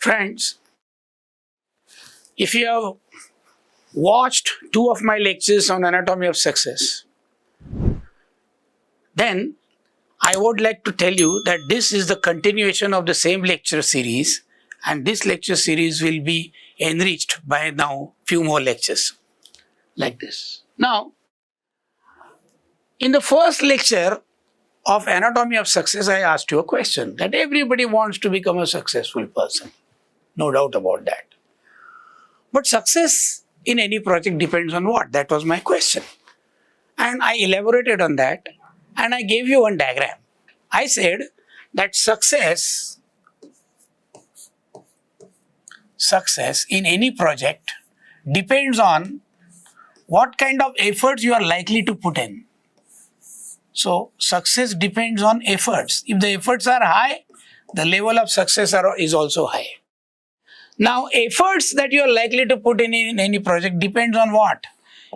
Friends, if you have watched 2 of my lectures on anatomy of success, then I would like to tell you that this is the continuation of the same lecture series, and this lecture series will be enriched by now few more lectures like this. Now, in the first lecture of anatomy of success, I asked you a question that everybody wants to become a successful person. No doubt about that. But success in any project depends on what? That was my question. And I elaborated on that and I gave you one diagram. I said that success in any project depends on what kind of efforts you are likely to put in. So, success depends on efforts. If the efforts are high, the level of success is also high. Now, efforts that you are likely to put in any project depends on what?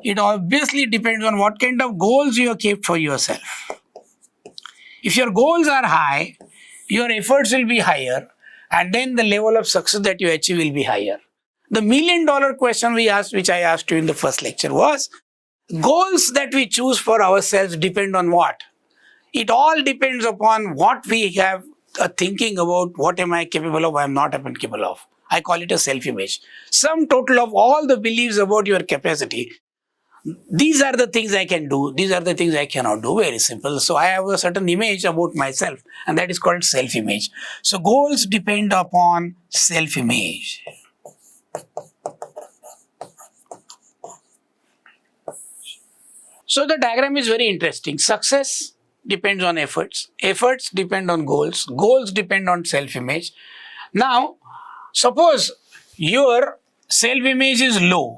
It obviously depends on what kind of goals you have kept for yourself. If your goals are high, your efforts will be higher, and then the level of success that you achieve will be higher. The million-dollar question which I asked you in the first lecture was, goals that we choose for ourselves depend on what? It all depends upon what we have thinking about, what am I capable of, I am not capable of. I call it a self-image. Sum total of all the beliefs about your capacity. These are the things I can do, these are the things I cannot do. Very simple. So I have a certain image about myself, and that is called self-image. So goals depend upon self-image. So the diagram is very interesting. Success depends on efforts. Efforts depend on goals. Goals depend on self-image. Now, suppose your self-image is low.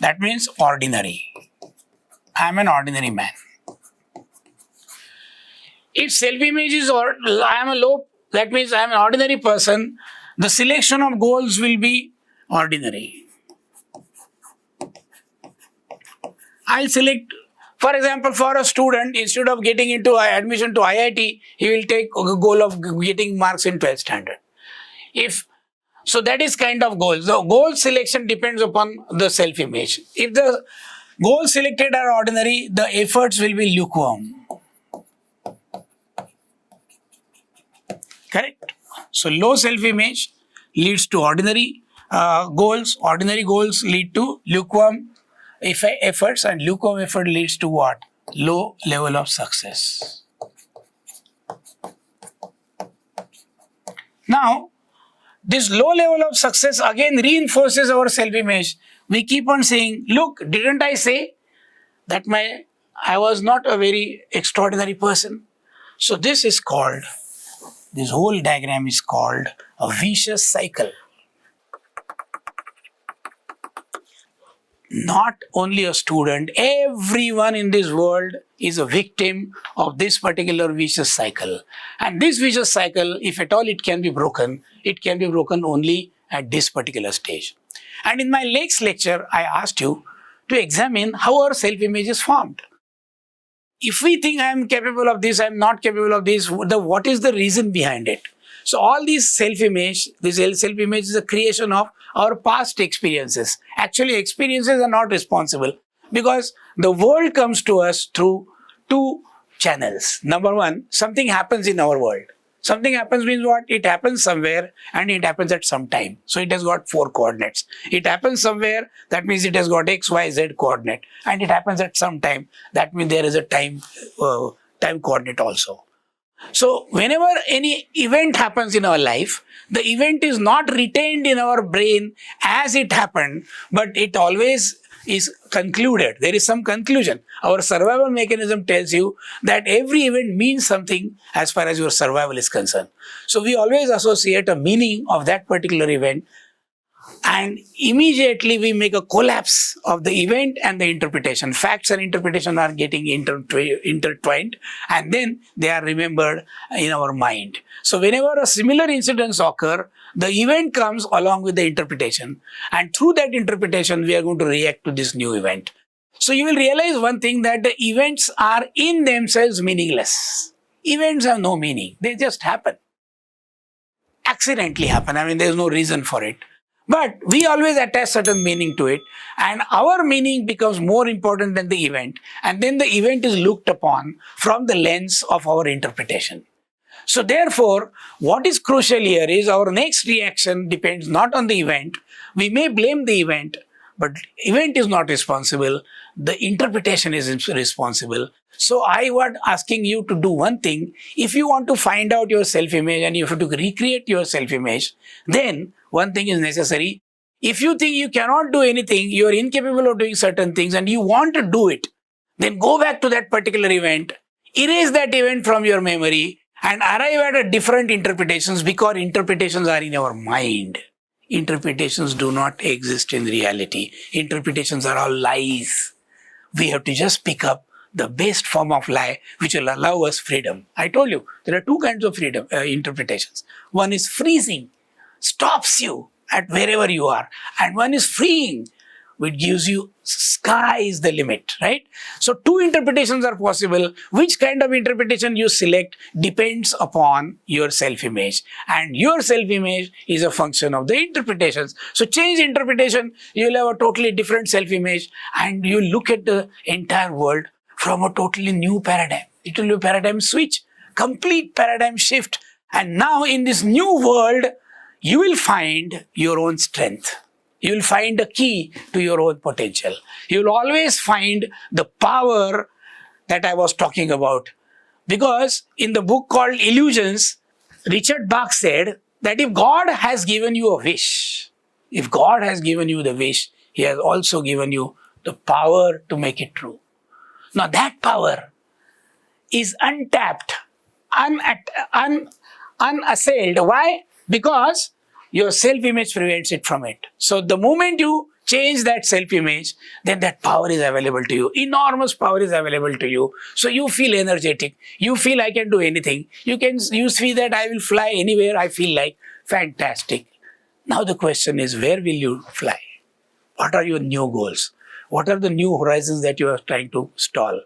That means ordinary. I am an ordinary man. If self-image is I am a low, that means I am an ordinary person. The selection of goals will be ordinary. I'll select, for example, for a student, instead of getting into admission to IIT, he will take a goal of getting marks in 12th standard. So that is kind of goals. The goal selection depends upon the self-image. If the goals selected are ordinary, the efforts will be lukewarm. Correct? So low self-image leads to ordinary goals. Ordinary goals lead to lukewarm efforts, and lukewarm effort leads to what? Low level of success. Now, this low level of success again reinforces our self-image. We keep on saying, look, didn't I say that I was not a very extraordinary person? So this whole diagram is called a vicious cycle. Not only a student, everyone in this world is a victim of this particular vicious cycle. And this vicious cycle, if at all it can be broken only at this particular stage. And in my next lecture, I asked you to examine how our self-image is formed. If we think I am capable of this, I am not capable of this, what is the reason behind it? So all these self-image is a creation of our past experiences. Actually, experiences are not responsible because the world comes to us through 2 channels. Number 1, something happens in our world. Something happens means what? It happens somewhere and it happens at some time. So it has got 4 coordinates. It happens somewhere, that means it has got x, y, z coordinate. And it happens at some time, that means there is a time coordinate also. So whenever any event happens in our life, the event is not retained in our brain as it happened, but it always is concluded. There is some conclusion. Our survival mechanism tells you that every event means something as far as your survival is concerned. So we always associate a meaning of that particular event, and immediately we make a collapse of the event and the interpretation. Facts and interpretation are getting intertwined, and then they are remembered in our mind. So whenever a similar incidents occur, the event comes along with the interpretation, and through that interpretation we are going to react to this new event. So you will realize one thing, that the events are in themselves meaningless. Events have no meaning, they just happen. accidentally happen. I mean, there's no reason for it. But we always attach certain meaning to it, and our meaning becomes more important than the event. And then the event is looked upon from the lens of our interpretation. So therefore, what is crucial here is our next reaction depends not on the event. We may blame the event, but event is not responsible. The interpretation is responsible. So I was asking you to do one thing. If you want to find out your self-image and you have to recreate your self-image, then one thing is necessary. If you think you cannot do anything, you are incapable of doing certain things and you want to do it, then go back to that particular event, erase that event from your memory and arrive at a different interpretations, because interpretations are in our mind. Interpretations do not exist in reality. Interpretations are all lies. We have to just pick up the best form of lie which will allow us freedom. I told you there are two kinds of freedom interpretations. One is freezing, stops you at wherever you are, and one is freeing, which gives you sky is the limit, right? So two interpretations are possible. Which kind of interpretation you select depends upon your self-image, and your self-image is a function of the interpretations. So change interpretation, you will have a totally different self-image, and you look at the entire world from a totally new paradigm. It will be a paradigm switch, complete paradigm shift. And now in this new world, you will find your own strength. You will find a key to your own potential. You will always find the power that I was talking about. Because in the book called Illusions, Richard Bach said that if God has given you a wish, if God has given you the wish, He has also given you the power to make it true. Now that power is untapped, unassailed. Why? Because your self-image prevents it from it. So the moment you change that self-image, then that power is available to you. Enormous power is available to you. So you feel energetic. You feel I can do anything. You see that I will fly anywhere I feel like. Fantastic. Now the question is, where will you fly? What are your new goals? What are the new horizons that you are trying to stall?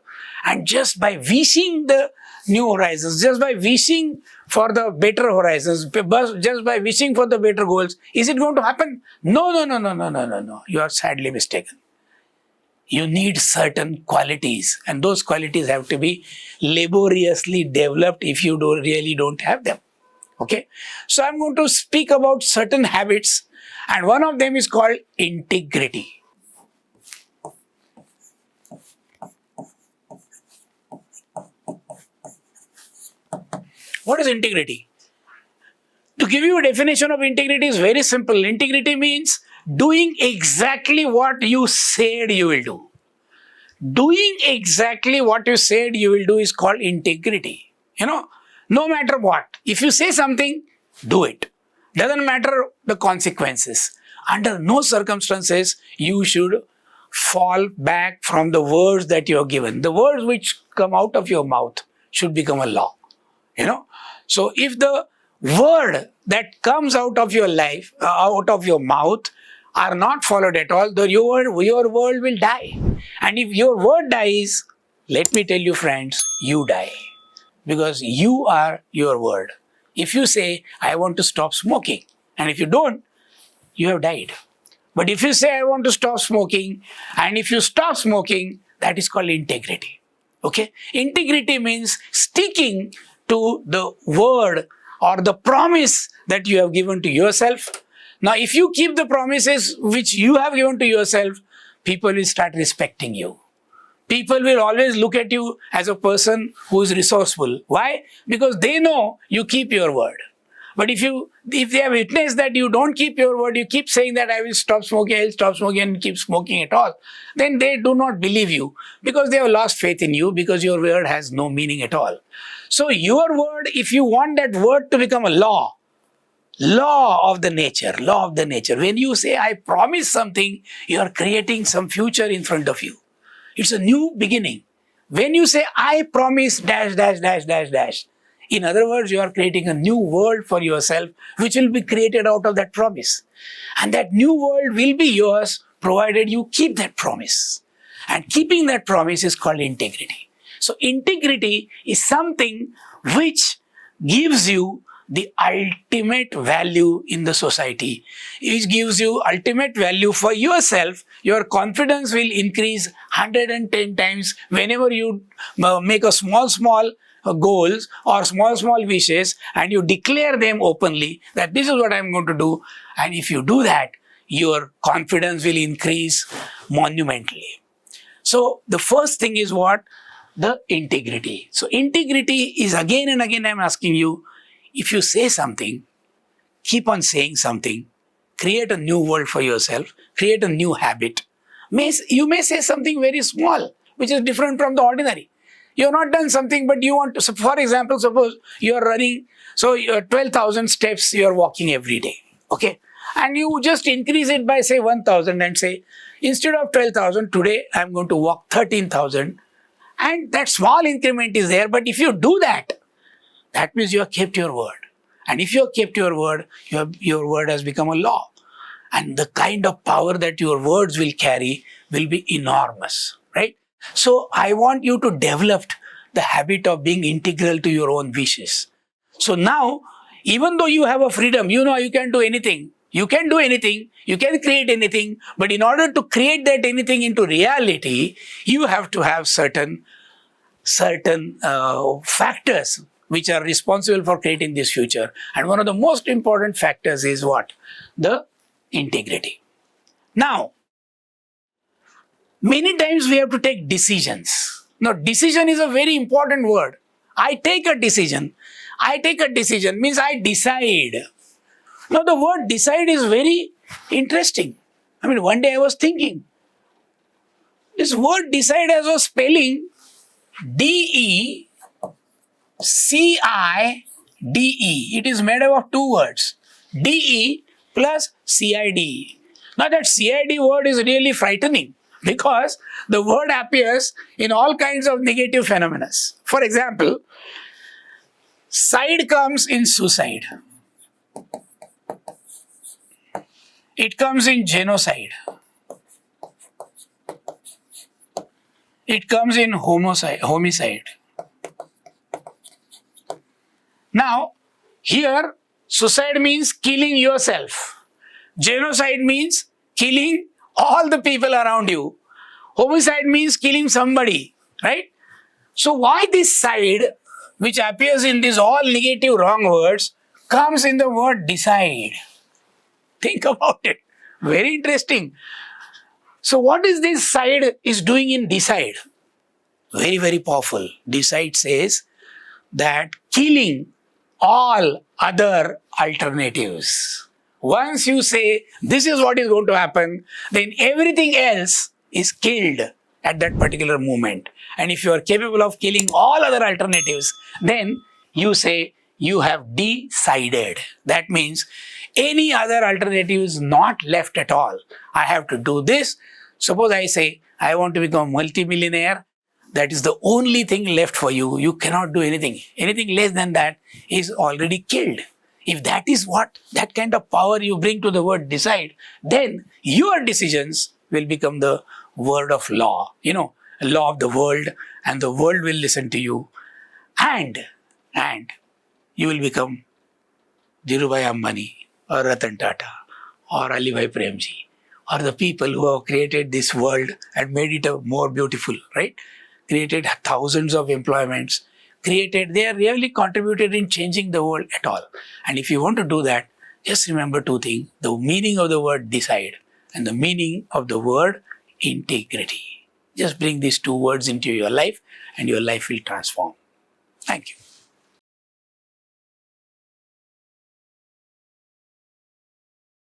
And just by wishing the new horizons, just by wishing for the better horizons, just by wishing for the better goals, is it going to happen? No. You are sadly mistaken. You need certain qualities, and those qualities have to be laboriously developed if you really don't have them. Okay? So I'm going to speak about certain habits, and one of them is called integrity. What is integrity? To give you a definition of integrity is very simple. Integrity means doing exactly what you said you will do. Doing exactly what you said you will do is called integrity. No matter what. If you say something, do it. Doesn't matter the consequences. Under no circumstances you should fall back from the words that you have given. The words which come out of your mouth should become a law. So if the word that comes out of your life, out of your mouth, are not followed at all, your world will die. And if your word dies, let me tell you friends, you die. Because you are your word. If you say, I want to stop smoking, and if you don't, you have died. But if you say, I want to stop smoking, and if you stop smoking, that is called integrity. Okay? Integrity means sticking to the word or the promise that you have given to yourself. Now, if you keep the promises which you have given to yourself, people will start respecting you. People will always look at you as a person who is resourceful. Why? Because they know you keep your word. But if they have witnessed that you don't keep your word, you keep saying that I will stop smoking, I will stop smoking and keep smoking at all, then they do not believe you because they have lost faith in you, because your word has no meaning at all. So your word, if you want that word to become a law of the nature, when you say I promise something, you are creating some future in front of you. It's a new beginning. When you say I promise ... in other words, you are creating a new world for yourself which will be created out of that promise. And that new world will be yours provided you keep that promise. And keeping that promise is called integrity. So integrity is something which gives you the ultimate value in the society. It gives you ultimate value for yourself. Your confidence will increase 110 times whenever you make a small goals or small wishes and you declare them openly that this is what I am going to do. And if you do that, your confidence will increase monumentally. So the first thing is what? The integrity. So integrity is again and again I am asking you, if you say something, keep on saying something, create a new world for yourself, create a new habit. You may say something very small, which is different from the ordinary. You have not done something, but you want to, so for example, suppose you are running, so 12,000 steps you are walking every day, okay? And you just increase it by say 1,000 and say, instead of 12,000, today I am going to walk 13,000. And that small increment is there, but if you do that, that means you have kept your word. And if you have kept your word, your word has become a law. And the kind of power that your words will carry will be enormous, right? So I want you to develop the habit of being integral to your own wishes. So now, even though you have a freedom, you know you can do anything. You can do anything, you can create anything, but in order to create that anything into reality, you have to have certain factors which are responsible for creating this future. And one of the most important factors is what? The integrity. Now, many times we have to take decisions. Now, decision is a very important word. I take a decision. I take a decision means I decide. Now, the word decide is very interesting. I mean, one day I was thinking, this word decide has a spelling D-E-C-I-D-E. It is made up of two words, D-E plus C-I-D-E. Now, that C-I-D word is really frightening because the word appears in all kinds of negative phenomena. For example, side comes in suicide. It comes in genocide. It comes in homicide. Now, here, suicide means killing yourself. Genocide means killing all the people around you. Homicide means killing somebody, right? So why this side, which appears in these all negative wrong words, comes in the word decide? Think about it. Very interesting. So what is this side is doing in decide? Very, very powerful. Decide says that killing all other alternatives. Once you say this is what is going to happen, then everything else is killed at that particular moment. And if you are capable of killing all other alternatives, then you say you have decided. That means any other alternative is not left at all. I have to do this. Suppose I say, I want to become a multimillionaire. That is the only thing left for you. You cannot do anything. Anything less than that is already killed. If that is what, that kind of power you bring to the word decide, then your decisions will become the word of law. You know, law of the world, and the world will listen to you. And you will become Dhirubhai Ambani, or Ratan Tata, or Alibhai Premji, or the people who have created this world and made it more beautiful, right? Created thousands of employments, they are really contributed in changing the world at all. And if you want to do that, just remember two things, the meaning of the word decide and the meaning of the word integrity. Just bring these two words into your life and your life will transform. Thank you.